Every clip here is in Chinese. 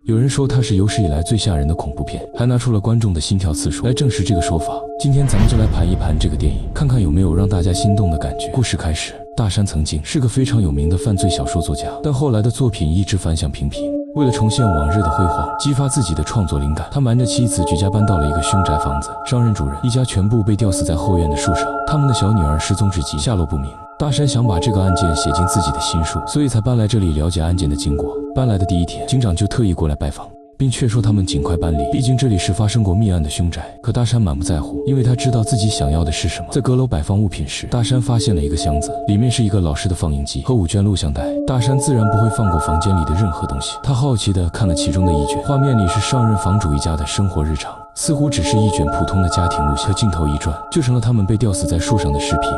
有人说它是有史以来最吓人的恐怖片，还拿出了观众的心跳次数来证实这个说法。今天咱们就来盘一盘这个电影，看看有没有让大家心动的感觉。故事开始，大山曾经是个非常有名的犯罪小说作家，但后来的作品一直反响平平。为了重现往日的辉煌，激发自己的创作灵感，他瞒着妻子举家搬到了一个凶宅房子。商人主人一家全部被吊死在后院的树上，他们的小女儿失踪至今，下落不明。大山想把这个案件写进自己的心书，所以才搬来这里了解案件的经过。搬来的第一天，警长就特意过来拜访，并劝说他们尽快搬离，毕竟这里是发生过命案的凶宅。可大山满不在乎，因为他知道自己想要的是什么。在阁楼摆放物品时，大山发现了一个箱子，里面是一个老式的放映机和5卷录像带。大山自然不会放过房间里的任何东西，他好奇地看了其中的1卷，画面里是上任房主一家的生活日常，似乎只是一卷普通的家庭录像，可镜头一转，就成了他们被吊死在树上的视频。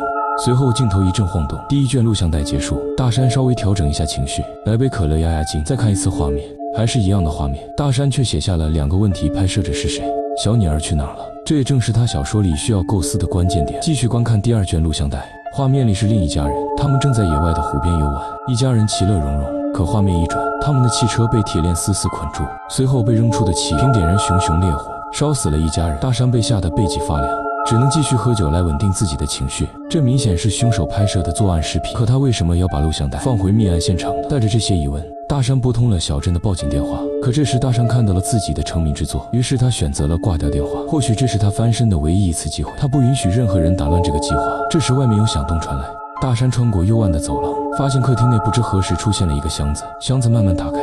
随后镜头一阵晃动，第1卷录像带结束，大山稍微调整一下情绪，来杯可乐压压惊，再看一次画面，还是一样的画面。大山却写下了2个问题：拍摄者是谁？小女儿去哪儿了？这也正是他小说里需要构思的关键点。继续观看第2卷录像带，画面里是另一家人，他们正在野外的湖边游玩，一家人其乐融融。可画面一转，他们的汽车被铁链死死捆住，随后被扔出的气瓶点燃熊熊烈火，烧死了一家人。大山被吓得背脊发凉，只能继续喝酒来稳定自己的情绪。这明显是凶手拍摄的作案视频，可他为什么要把录像带放回命案现场呢？带着这些疑问，大山拨通了小镇的报警电话。可这时大山看到了自己的成名之作，于是他选择了挂掉电话。或许这是他翻身的唯一一次机会，他不允许任何人打乱这个计划。这时外面有响动传来，大山穿过幽暗的走廊，发现客厅内不知何时出现了一个箱子，箱子慢慢打开。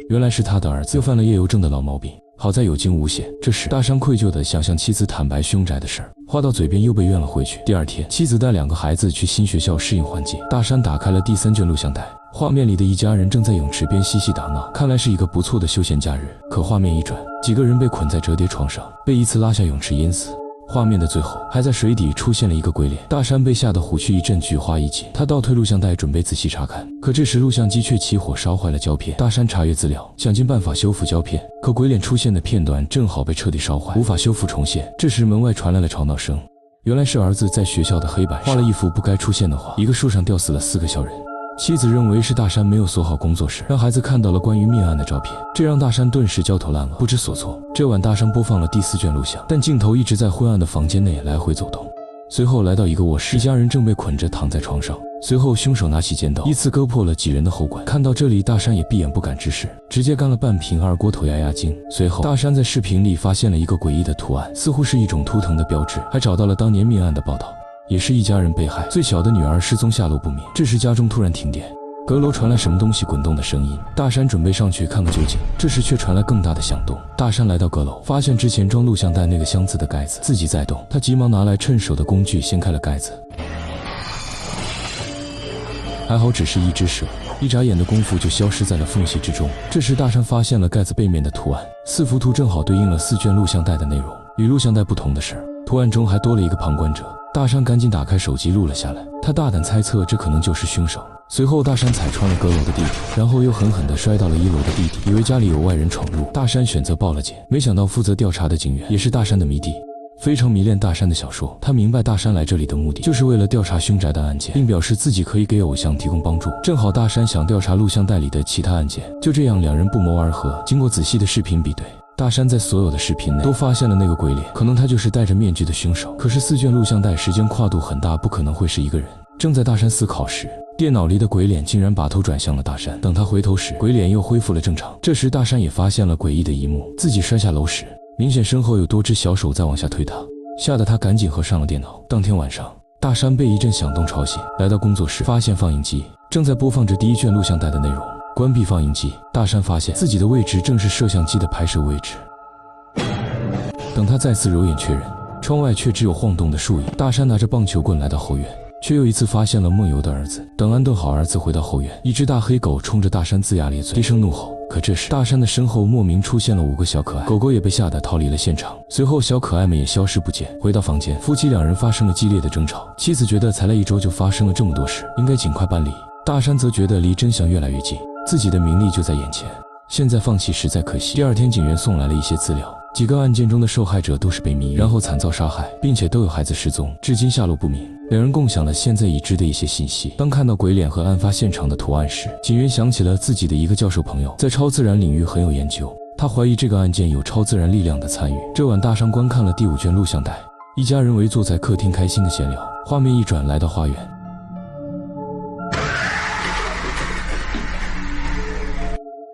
原来是他的儿子又犯了夜游症的老毛病，好在有惊无险。这时大山愧疚地想向妻子坦白凶宅的事儿，话到嘴边又被怨了回去。第2天，妻子带2个孩子去新学校适应环境，大山打开了第3卷录像带，画面里的一家人正在泳池边嬉戏打闹，看来是一个不错的休闲假日。可画面一转，几个人被捆在折叠床上，被依次拉下泳池淹死。画面的最后，还在水底出现了一个鬼脸。大山被吓得虎躯一震，菊花一紧，他倒退录像带准备仔细查看，可这时录像机却起火烧坏了胶片。大山查阅资料，想尽办法修复胶片，可鬼脸出现的片段正好被彻底烧坏，无法修复重现。这时门外传来了吵闹声，原来是儿子在学校的黑板上画了一幅不该出现的画，一个树上吊死了4个小人。妻子认为是大山没有锁好工作室，让孩子看到了关于命案的照片，这让大山顿时焦头烂额，不知所措。这晚大山播放了第4卷录像，但镜头一直在昏暗的房间内来回走动。随后来到一个卧室，一家人正被捆着躺在床上，随后凶手拿起尖刀依次割破了几人的喉管。看到这里，大山也闭眼不敢直视，直接干了半瓶二锅头压压惊。随后大山在视频里发现了一个诡异的图案，似乎是一种图腾的标志，还找到了当年命案的报道，也是一家人被害，最小的女儿失踪下落不明。这时家中突然停电，阁楼传来什么东西滚动的声音，大山准备上去看个究竟，这时却传来更大的响动。大山来到阁楼，发现之前装录像带那个箱子的盖子自己在动，他急忙拿来趁手的工具掀开了盖子，还好只是一只蛇，一眨眼的功夫就消失在了缝隙之中。这时大山发现了盖子背面的图案，4幅图正好对应了4卷录像带的内容。与录像带不同的是，图案中还多了一个旁观者。大山赶紧打开手机录了下来，他大胆猜测这可能就是凶手。随后大山踩穿了阁楼的地板，然后又狠狠地摔到了1楼的地底，以为家里有外人闯入，大山选择报了警。没想到负责调查的警员也是大山的迷弟，非常迷恋大山的小说，他明白大山来这里的目的就是为了调查凶宅的案件，并表示自己可以给偶像提供帮助。正好大山想调查录像带里的其他案件，就这样2人不谋而合。经过仔细的视频比对，大山在所有的视频内都发现了那个鬼脸，可能他就是戴着面具的凶手。可是4卷录像带时间跨度很大，不可能会是一个人。正在大山思考时，电脑里的鬼脸竟然把头转向了大山，等他回头时，鬼脸又恢复了正常。这时大山也发现了诡异的一幕，自己摔下楼时，明显身后有多只小手在往下推他，吓得他赶紧合上了电脑。当天晚上，大山被一阵响动吵醒，来到工作室，发现放映机正在播放着第1卷录像带的内容。关闭放映机，大山发现自己的位置正是摄像机的拍摄位置。等他再次揉眼确认，窗外却只有晃动的树影。大山拿着棒球棍来到后院，却又一次发现了梦游的儿子。等安顿好儿子回到后院，一只大黑狗冲着大山龇牙咧嘴，低声怒吼。可这时大山的身后莫名出现了5个小可爱，狗狗也被吓得逃离了现场。随后小可爱们也消失不见。回到房间，夫妻2人发生了激烈的争吵，妻子觉得才来1周就发生了这么多事，应该尽快搬离。大山则觉得离真相越来越近，自己的名利就在眼前，现在放弃实在可惜。第2天警员送来了一些资料，几个案件中的受害者都是被迷，然后惨遭杀害，并且都有孩子失踪，至今下落不明。两人共享了现在已知的一些信息。当看到鬼脸和案发现场的图案时，警员想起了自己的一个教授朋友，在超自然领域很有研究，他怀疑这个案件有超自然力量的参与。这晚，大山观看了第5卷录像带，一家人围坐在客厅开心的闲聊，画面一转来到花园。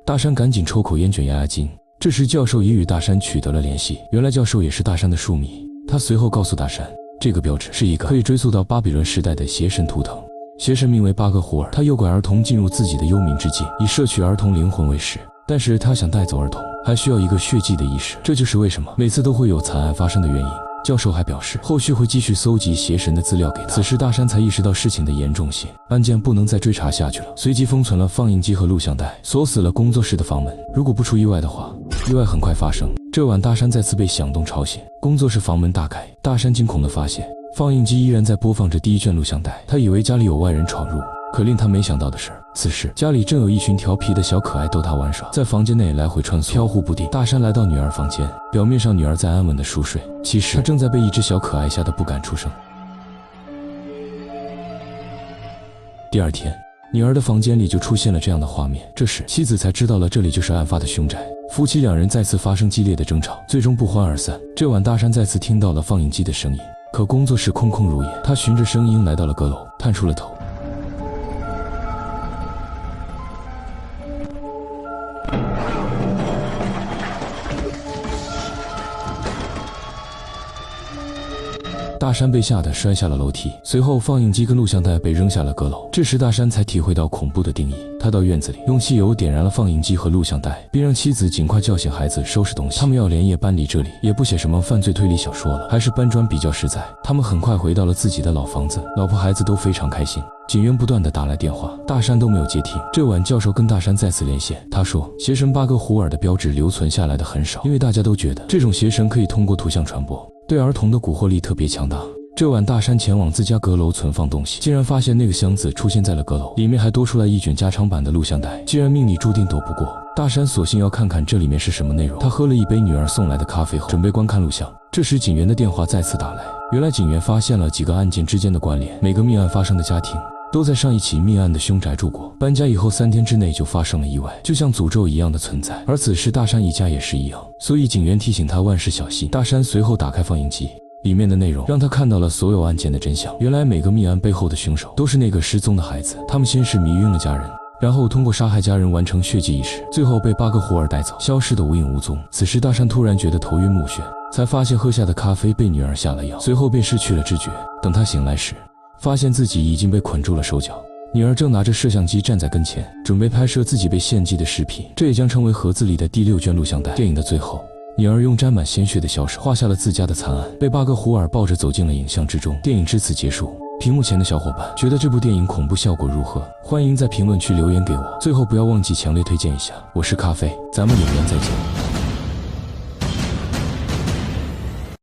大山赶紧抽口烟卷压压惊。这时教授也与大山取得了联系，原来教授也是大山的书迷。他随后告诉大山，这个标志是一个可以追溯到巴比伦时代的邪神图腾，邪神名为巴格胡尔，他诱拐儿童进入自己的幽冥之境，以摄取儿童灵魂为食。但是他想带走儿童，还需要一个血祭的仪式，这就是为什么每次都会有惨案发生的原因。教授还表示，后续会继续搜集邪神的资料给他。此时大山才意识到事情的严重性，案件不能再追查下去了，随即封存了放映机和录像带，锁死了工作室的房门。如果不出意外的话，意外很快发生。这晚大山再次被响动吵醒，工作室房门大开，大山惊恐地发现放映机依然在播放着第1卷录像带，他以为家里有外人闯入。可令他没想到的是，此时家里正有一群调皮的小可爱逗他玩耍，在房间内来回穿梭，飘忽不定。大山来到女儿房间，表面上女儿在安稳的熟睡，其实她正在被一只小可爱吓得不敢出声。第2天，女儿的房间里就出现了这样的画面，这时妻子才知道了这里就是案发的凶宅。夫妻2人再次发生激烈的争吵，最终不欢而散。这晚大山再次听到了放映机的声音，可工作室空空如也。他循着声音来到了阁楼，探出了头。大山被吓得摔下了楼梯，随后放映机跟录像带被扔下了阁楼。这时大山才体会到恐怖的定义，他到院子里用汽油点燃了放映机和录像带，并让妻子尽快叫醒孩子收拾东西。他们要连夜搬离这里，也不写什么犯罪推理小说了，还是搬砖比较实在。他们很快回到了自己的老房子，老婆孩子都非常开心。警员不断地打来电话，大山都没有接听。这晚教授跟大山再次连线，他说邪神巴格胡尔的标志留存下来的很少，因为大家都觉得这种邪神可以通过图像传播，对儿童的蛊惑力特别强大。这晚大山前往自家阁楼存放东西，竟然发现那个箱子出现在了阁楼，里面还多出来1卷加长版的录像带。既然命里注定躲不过，大山索性要看看这里面是什么内容。他喝了一杯女儿送来的咖啡后，准备观看录像。这时警员的电话再次打来，原来警员发现了几个案件之间的关联，每个命案发生的家庭都在上一起命案的凶宅住过，搬家以后3天之内就发生了意外，就像诅咒一样的存在。而此时大山一家也是一样，所以警员提醒他万事小心。大山随后打开放映机，里面的内容让他看到了所有案件的真相。原来每个命案背后的凶手都是那个失踪的孩子，他们先是迷晕了家人，然后通过杀害家人完成血祭仪式，最后被巴格胡尔带走，消失得无影无踪。此时大山突然觉得头晕目眩，才发现喝下的咖啡被女儿下了药，随后便失去了知觉。等他醒来时，发现自己已经被捆住了手脚，女儿正拿着摄像机站在跟前，准备拍摄自己被献祭的视频。这也将成为盒子里的第6卷录像带。电影的最后，女儿用沾满鲜血的小手画下了自家的惨案，被巴格胡尔抱着走进了影像之中。电影至此结束。屏幕前的小伙伴觉得这部电影恐怖效果如何？欢迎在评论区留言给我。最后不要忘记强烈推荐一下，我是咖啡，咱们影院再见。